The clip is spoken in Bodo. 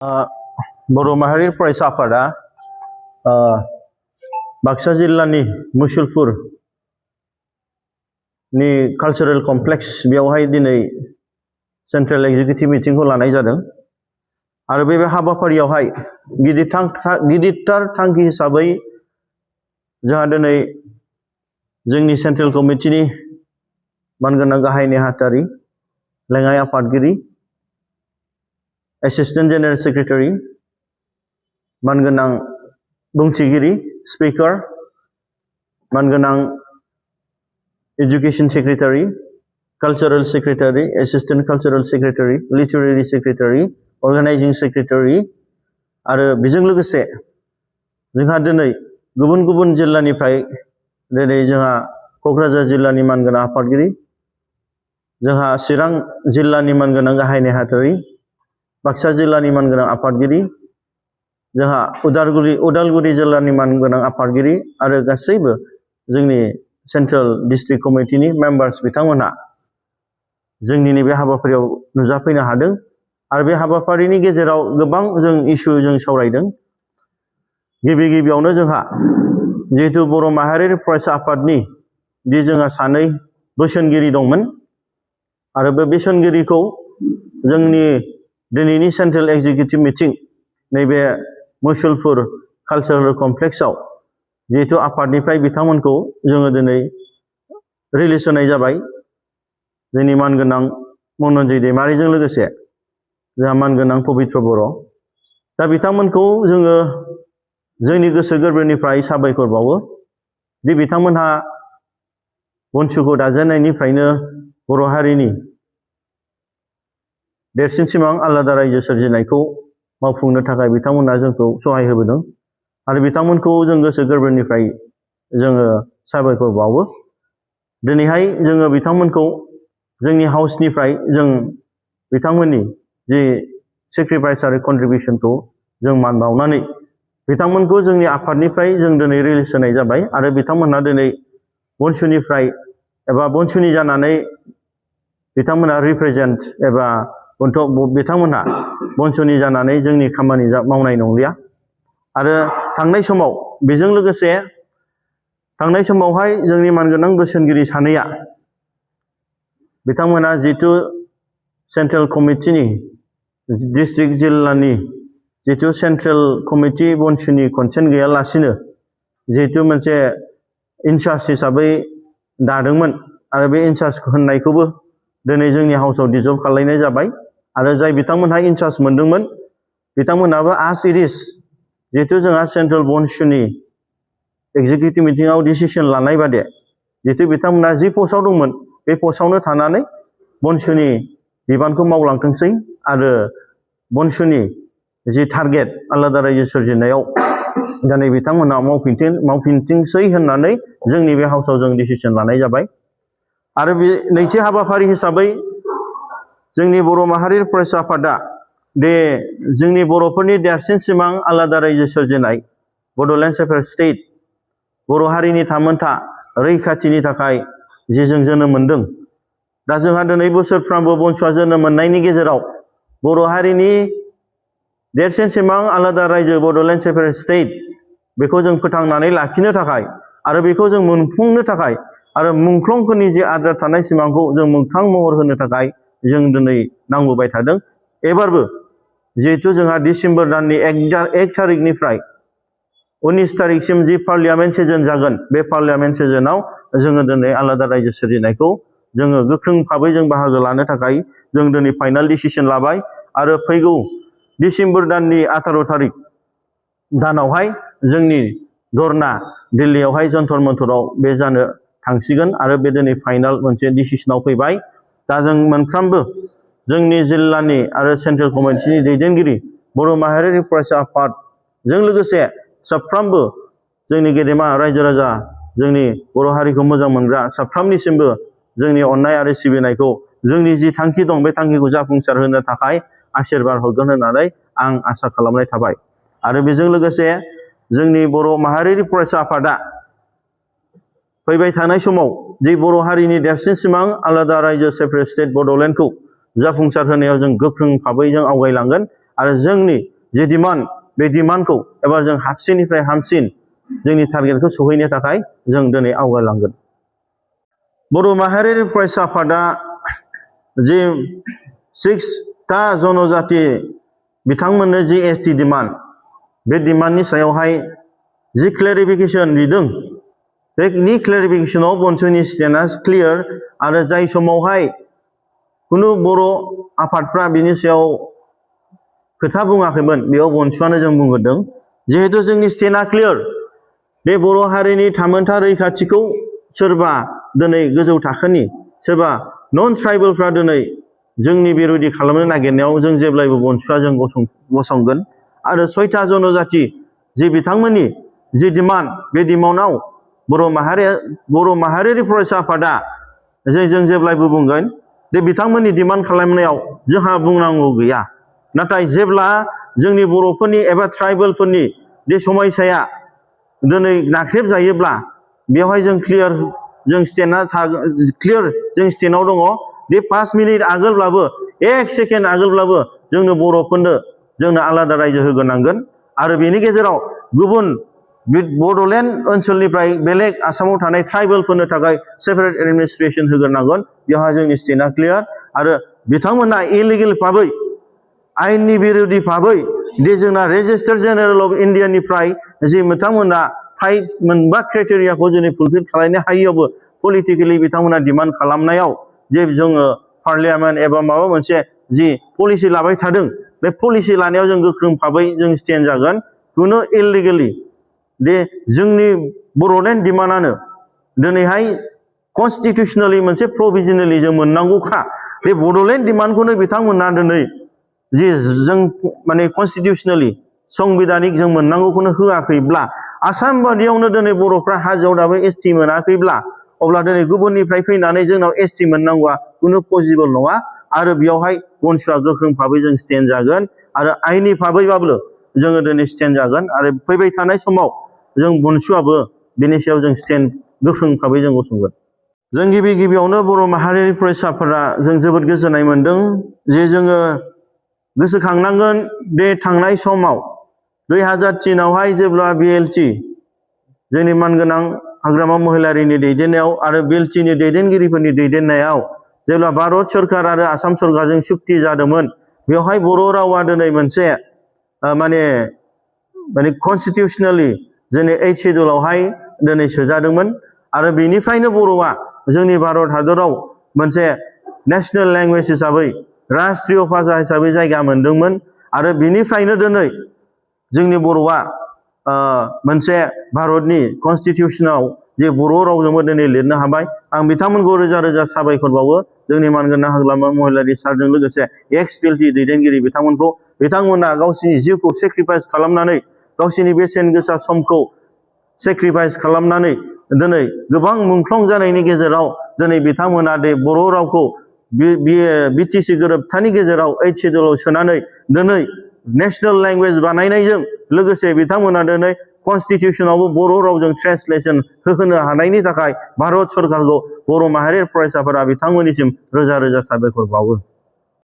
बर' माहारि फरायसा आफादा बाक्सा जिल्लानि मसलपुर नि कालचारेल कमप्लेक्स बेयावहाय दिनै सेंट्रेल एक्जिकिउटिव मिटिंखौ लानाय जादों आरो बे हाबाफारियावहाय गिदिरथार थांखि हिसाबै जोंहा दिनै जोंनि सेंट्रेल कमिटिनि मानगोनां गाहाय नेहाथारि लेङाइ आफादगिरि एसिस्टेंट जनरल सेक्रेटारि मानगोनां बुंथिगिरि स्पिकार मानगोनां education secretary cultural secretary assistant cultural secretary literary secretary organising secretary आरो बेजों लोगोसे जोंहा दिनै गुबुन गुबुन जिल्लानिफ्राय दिनै जोंहा क'क्राझार जिल्लानि मानगोनां आफादगिरि जोंहा चिरां जिल्लानि मानगोनां गाहाय नेहाथारि बाक्सा जिल्लानि मानगोनां आफादगिरि जोंहा उदालगुरि जिल्लानि मानगोनां आफादगिरि आरो गासैबो जोंनि सेंट्रेल डिस्ट्रिक्ट कमिटिनि मेम्बार्स बिथांमोनहा जोंनि नैबे हाबाफारियाव नुजाफैनो हादों आरो बे हाबाफारिनि गेजेराव गोबां जों इस्यु जों सावरायदों। गिबियावनो जोंहा जिहेतु बर' माहारियारि फरायसा आफादनि जोंहा सानै बोसोनगिरि दंमोन आरो बे बोसोनगिरिखौ जोंनि दिनैनि सेंट्रेल एक्जिकिउटिव मिटिं नैबे मसलपुर कालचारेल कमप्लेक्सआव जिहेतु आफादनिफ्राय बिथांमोनखौ जोङो दिनै रिलिज होनाय जाबाय जोंनि मानगोनां मनन्जय दैमारिजों लोगोसे जोंहा मानगोनां पबित्र बर' दा बिथांमोनखौ जोङो जोंनि गोसो गोरबोनिफ्राय साबायखर बावो दि बिथांमोनहा बनसुखौ दाजेननायनिफ्रायनो बर' हारिनि देरसिन सिमां आलादा रायजो सोरजिनायखौ मावफुंनो थाखाय बिथांमोना जोंखौ सहाय होबोदों आरो बिथांमोनखौ जों गोसो गोरबोनिफ्राय जोङो साबायखर बावो। दिनैहाय जोङो बिथांमोनखौ जोंनि हाउसनिफ्राय जों बिथांमोननि जि सेक्रिफाइस आरो कन्ट्रिबिउसनखौ जों मान बावनानै बिथांमोनखौ जोंनि आफादनिफ्राय जों दिनै रिलिज होनाय जाबाय आरो बिथांमोनहा दिनै बनसुनिफ्राय एबा बनसुनि जानानै बिथांमोना रिप्रेजेन्ट एबा बिथांमोनहा बनसुनि जानानै जोंनि खामानि मावनाय नंलिया आरो थांनाय समाव बेजों लोगोसे थांनाय समावहाय जोंनि मानगोनां बोसोनगिरि सानैया बिथांमोना जितु सेंट्रेल कमिटिनि डिस्ट्रिक्ट जिल्लानि जितु सेंट्रेल कमिटि बनसुनि कनसेन्ट गैयालासिनो जिहेतु मोनसे इनचार्ज हिसाबै दादोंमोन आरो बे इनचार्ज होननायखौबो दिनै जोंनि हाउसआव डिजल्भ खालामनाय जाबाय आरो जाय बिथांमोनहा इनचार्ज मोनदोंमोन बिथांमोनहाबो आस इट इज जिहेतु जोंहा सेंट्रेल बनसुनि एक्जिकिउटिभ मिटिंआव डिसिसन लानाय बादि जिहेतु बिथांमोना जि पस्टआव दंमोन बे पस्टआवनो थानानै बनसुनि बिबानखौ मावलांथोंसै आरो बनसुनि जि टारगेट आलादा रायजो सोरजिनायाव दिनै बिथांमोना मावफिनथोंसै होननानै जोंनि बे हाउसआव जों डिसिसन लानाय जाबाय आरो बे नैथि हाबाफारि हिसाबै जोंनि बर' माहारि फरायसा आफादा जोंनि बर'फोरनि देरसिन सिमां आलादा रायजो सोरजिनाय बड'लेण्ड सेपारेट स्टेट बर' हारिनि थामोनथा रैखाथिनि थाखाय जे जों जोनोम मोनदों दा जोंहा दिनै बोसोरफ्रामबो बनसुआ जोनोम मोननायनि गेजेराव बर' हारिनि देरसिन सिमां आलादा रायजो बड'लेण्ड सेपारेट स्टेट बेखौ जों फोथांनानै लाखिनो थाखाय आरो बेखौ जों मोनफुंनो थाखाय आरो मुंख्लंफोरनि जे आद्रा थानाय सिमांखौ जों मोगथां महर होनो थाखाय जों दिनै नांबोबाय थादों। एबारबो जिहेथु जोंहा डिसेम्बर दाननि 1 थारिखनिफ्राय 19 थारिखसिम जि पार्लियामेन्ट सेसन जागोन बे पार्लियामेन्ट सेसनाव जोङो दिनै आलादा रायजो सोरजिनायखौ जोङो गोख्रों भाबै जों बाहागो लानो थाखाय जों दिनै फाइनाल डिसिसन लाबाय आरो फैगौ डिसेम्बर दाननि 18 थारिख दानावहाय जोंनि धरना दिल्लीयावहाय जन्तर मन्तराव बे जानो थांसिगोन आरो बे दिनै फाइनाल मोनसे डिसिसनाव फैबाय। दा जों मोनफ्रोमबो जोंनि जिल्लानि आरो सेंट्रेल कमिटिनि दैदेनगिरि बर' माहारियारि फरायसा आफादजों लोगोसे साफ्रोमबो जोंनि गेदेमा रायजो राजा जोंनि बर' हारिखौ मोजां मोनग्रा साफ्रोमनिसिमबो जोंनि अननाय आरो सिबिनायखौ जोंनि जि थांखि दं बे थांखिखौ जाफुंसार होनो थाखाय आशीर्बाद हरगोन होननानै आं आसा खालामनाय थाबाय आरो बेजों लोगोसे जोंनि बर' माहारियारि फरायसा आफादा फैबाय थानाय समाव जि बर' हारिनि देरसिन सिमां आलादा रायजो सेपारेट स्टेट बड'लेण्डखौ जाफुंसार होनायाव जों गोख्रों भाबै जों आवगायलांगोन आरो जोंनि जे डिमान्ड बे डिमान्डखौ एबा जों हाबसिननिफ्राय हामसिन जोंनि टारगेटखौ सहैनो थाखाय जों दिनै आवगायलांगोन बर' माहारियारि फरायसा आफादा जे 6टा जनजाति बिथांमोननो जि एसटि डिमान्ड बे डिमान्डनि सायावहाय जि क्लेरिफिकेशन बिदों बेनि क्लेरिफिकेशनाव बनसुनि स्टेन्डआ क्लियार आरो जाय समावहाय कुनु बर' आफादफ्रा बिनि सायाव खोथा बुङाखैमोन बेयाव बनसुआनो जों बुंगोरदों जिहेतु जोंनि स्टेन्डआ क्लियार बे बर' हारिनि थामोनथा रैखाथिखौ सोरबा दिनै गोजौ थाखोनि सोरबा नन ट्राइबेलफ्रा दिनै जोंनि बिरोधि खालामनो नागिरनायाव जों जेब्लायबो बनसुआ जों गसंगोन आरो 6टा जनजाति जे बिथांमोननि जि डिमान्ड बे डिमान्डआव बर' माहारियारि फरायसा आफादा जों जेब्लायबो बुंगोन दे बिथांमोननि डिमान्ड खालामनायाव जोंहा बुंनांगौ गैया नाथाय जेब्ला जोंनि बर'फोरनि एबा ट्राइबेलफोरनि बे समयसाया दिनै नाख्रेब जायोब्ला बेवहाय जों क्लियार जों स्टेन्डआ क्लियार जों स्टेन्डआव दङ बे 5 मिनिट आगोलब्लाबो 1 सेकेन्ड आगोलब्लाबो जोंनो बर'फोरनो जोंनो आलादा रायजो होग्रोनांगोन आरो बेनि गेजेराव गुबुन बड'लेण्ड ओनसोलनिफ्राय बेलेग आसामाव थानाय ट्राइबेलफोरनो थाखाय सेपारेट एडमिनिस्ट्रेशन होग्रोनांगोन बेवहाय जोंनि स्टेन्डआ क्लियार आरो बिथांमोना इलिगेल भाबै आयेननि बिरोधि भाबै दे जोंना रेजिस्टार जेनेरेल अफ इन्डियानिफ्राय जि बिथांमोना मोनबा क्राइटेरियाखौ जोंनि फुलफिल खालामनो हायैयावबो पलिटिकेलि बिथांमोना डिमान्ड खालामनायाव जे जोङो पार्लियामेन्ट एबा माबा मोनसे जि पलिसि लाबाय थादों बे पलिसि लानायाव जों गोख्रों भाबै जों स्टेन्ड जागोन कुनु इलिगेलि दे जोंनि बड'लेण्ड डिमान्डआनो दिनैहाय कनस्टिटिउसनेलि मोनसे प्रभिजनेलि जों मोननांगौखा बे बड'लेण्ड डिमान्डखौनो बिथांमोना दिनै जि जों माने कनस्टिटिउसनेलि संबिधानिक जों मोननांगौखौनो होआखैब्ला आसाम बादियावनो दिनै बर'फ्रा हाजोआव दाबो एसटि मोनाखैब्ला अब्ला दिनै गुबुननिफ्राय फैनानै जोंनाव एसटि मोननांगौआ कुनु पसिबल नङा आरो बेयावहाय बनसुआ गोख्रों भाबै जों स्टेन्ड जागोन आरो आइनि भाबैबाबो जोङो दिनै स्टेन्ड जागोन आरो फैबाय थानाय समाव जों बनसुआबो बेनि सायाव जों स्टेन्ड गोख्रों भाबै जों गसंगोन जों गिबियावनो बर' माहारियारि फरायसाफोरा जों जोबोद गोजोननाय मोनदों जे जोङो गोसोखांनांगोन बे थांनाय समाव 2003आवहाय जेब्ला बिएलटि जोंनि मानगोनां हाग्रामा महिलारिनि दैदेननायाव आरो बिएलटिनि दैदेनगिरिफोरनि दैदेननायाव जेब्ला भारत सरकार आरो आसाम सरकारजों सुक्ति जादोंमोन बेवहाय बर' रावा दिनै मोनसे माने कनस्टिटिउसनेलि जोंनि 8 शेड्युलावहाय दिनै सोजादोंमोन आरो बेनिफ्रायनो बर'आ जोंनि भारत हादराव मोनसे नेशनेल लेंगुवेज हिसाबै राष्ट्रीय भाषा हिसाबै जायगा मोनदोंमोन आरो बेनिफ्रायनो दिनै जोंनि बर'आ मोनसे भारतनि कनस्टिटिउसनाव जे बर' रावजोंबो दिनै लिरनो हाबाय आं बिथांमोनखौ रोजा रोजा साबायखर बावो जोंनि मानगोनां हाग्रामा महिलारि सारजों लोगोसे एक्स बिएलटि दैदेनगिरि बिथांमोना गावसिनि जिउखौ सेक्रिफाइस खालामनानै गावसिनि बेसेन गोसा समखौ सेक्रिफाइस खालामनानै दिनै गोबां मुंख्लं जानायनि गेजेराव दिनै बिथांमोना दे बर' रावखौ बिटिसि गोरोबथानि गेजेराव 8 शेड्युलाव सोनानै दिनै नेशनेल लेंगुवेज बानायनायजों लोगोसे बिथांमोना दिनै कनस्टिटिउसनावबो बर' रावजों ट्रेन्सलेसन होनो हानायनि थाखाय भारत सरकारखौ बर' माहारि फरायसाफोरा बिथांमोननिसिम रोजा रोजा साबायखर बावो